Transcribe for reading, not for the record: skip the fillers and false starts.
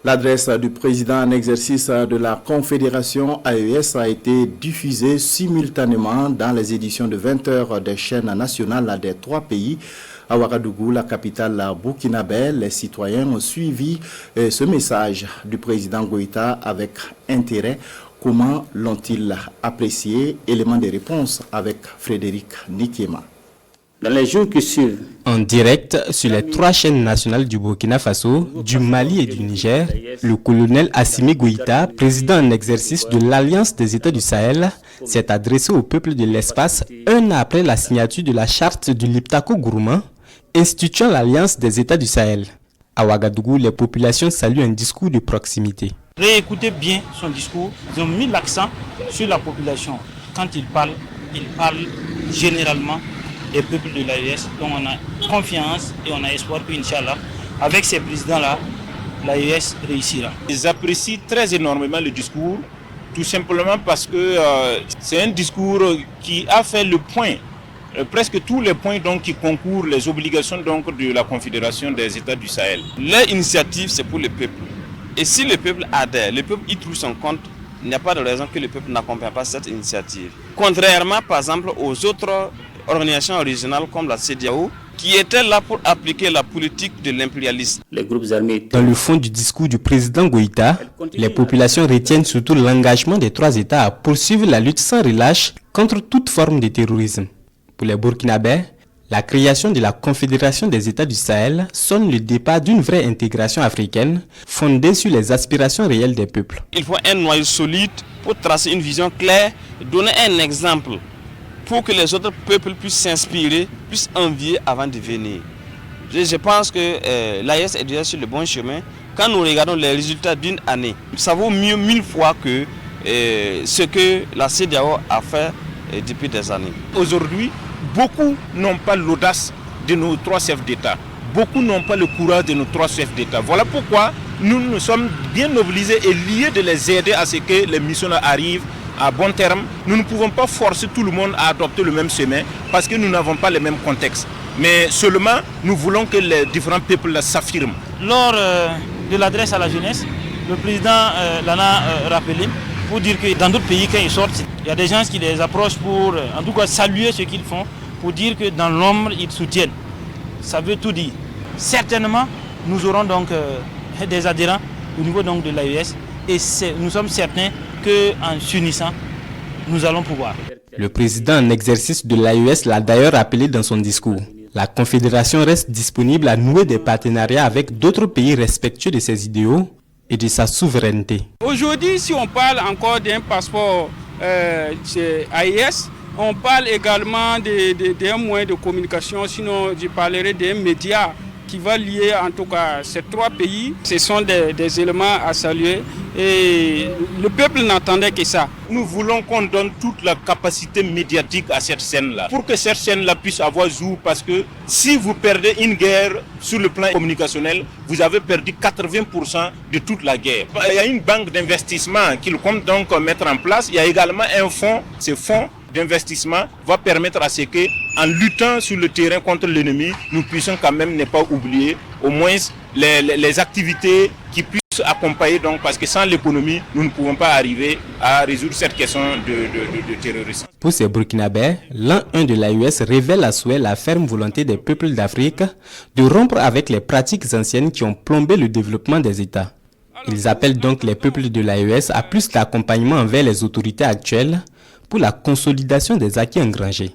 L'adresse du président en exercice de la Confédération AES a été diffusée simultanément dans les éditions de 20h des chaînes nationales des 3 pays. À Ouagadougou, la capitale burkinabé, les citoyens ont suivi ce message du président Goïta avec intérêt. Comment l'ont-ils apprécié? Élément de réponse avec Frédéric Nikema. Dans les jours qui suivent, en direct sur les 3 chaînes nationales du Burkina Faso, du Mali et du Niger, le colonel Assimi Goïta, président en exercice de l'Alliance des États du Sahel, s'est adressé au peuple de l'espace un an après la signature de la charte du Liptako Gourma, instituant l'Alliance des États du Sahel. À Ouagadougou, les populations saluent un discours de proximité. Réécoutez bien son discours. Ils ont mis l'accent sur la population. Quand il parle généralement des peuples de l'AES, dont on a confiance et on a espoir qu'Inch'Allah, avec ces présidents-là, l'AES réussira. Ils apprécient très énormément le discours, tout simplement parce que c'est un discours qui a fait le point, presque tous les points donc, qui concourent les obligations donc, de la Confédération des États du Sahel. Leur initiative, c'est pour le peuple. Et si le peuple adhère, le peuple y trouve son compte, il n'y a pas de raison que le peuple n'accompagne pas cette initiative. Contrairement, par exemple, aux autres organisations régionales comme la CEDEAO, qui étaient là pour appliquer la politique de l'impérialisme. les groupes armés... Dans le fond du discours du président Goïta, les populations retiennent surtout l'engagement des 3 États à poursuivre la lutte sans relâche contre toute forme de terrorisme. Pour les Burkinabés, la création de la Confédération des États du Sahel sonne le départ d'une vraie intégration africaine fondée sur les aspirations réelles des peuples. Il faut un noyau solide pour tracer une vision claire, donner un exemple pour que les autres peuples puissent s'inspirer, puissent envier avant de venir. Je pense que l'AES est déjà sur le bon chemin. Quand nous regardons les résultats d'une année, ça vaut mieux 1000 fois que ce que la CEDEAO a fait depuis des années. Aujourd'hui, beaucoup n'ont pas l'audace de nos 3 chefs d'État. Beaucoup n'ont pas le courage de nos 3 chefs d'État. Voilà pourquoi nous sommes bien mobilisés et liés de les aider à ce que les missions arrivent à bon terme. Nous ne pouvons pas forcer tout le monde à adopter le même chemin parce que nous n'avons pas le même contexte. Mais seulement, nous voulons que les différents peuples s'affirment. Lors de l'adresse à la jeunesse, le président l'en a rappelé pour dire que dans d'autres pays, quand ils sortent, il y a des gens qui les approchent pour, en tout cas, saluer ce qu'ils font, pour dire que dans l'ombre, ils soutiennent. Ça veut tout dire. Certainement, nous aurons donc des adhérents au niveau donc, de l'AES et nous sommes certains qu'en s'unissant, nous allons pouvoir. Le président en exercice de l'AES l'a d'ailleurs rappelé dans son discours. La Confédération reste disponible à nouer des partenariats avec d'autres pays respectueux de ses idéaux et de sa souveraineté. Aujourd'hui, si on parle encore d'un passeport AES, on parle également d'un moyen de communication, sinon je parlerai d'un média qui va lier en tout cas ces 3 pays. Ce sont des éléments à saluer et le peuple n'attendait que ça. Nous voulons qu'on donne toute la capacité médiatique à cette scène-là, pour que cette scène-là puisse avoir jour, parce que si vous perdez une guerre sur le plan communicationnel, vous avez perdu 80% de toute la guerre. Il y a une banque d'investissement qu'il compte donc mettre en place. Il y a également un fonds, ce fonds d'investissement va permettre à ce que, en luttant sur le terrain contre l'ennemi, nous puissions quand même ne pas oublier au moins les activités qui puissent accompagner, donc, parce que sans l'économie, nous ne pouvons pas arriver à résoudre cette question de terrorisme. Pour ces Burkinabés, l'an 1 de l'AES révèle à souhait la ferme volonté des peuples d'Afrique de rompre avec les pratiques anciennes qui ont plombé le développement des États. Ils appellent donc les peuples de l'AES à plus d'accompagnement envers les autorités actuelles pour la consolidation des acquis engrangés.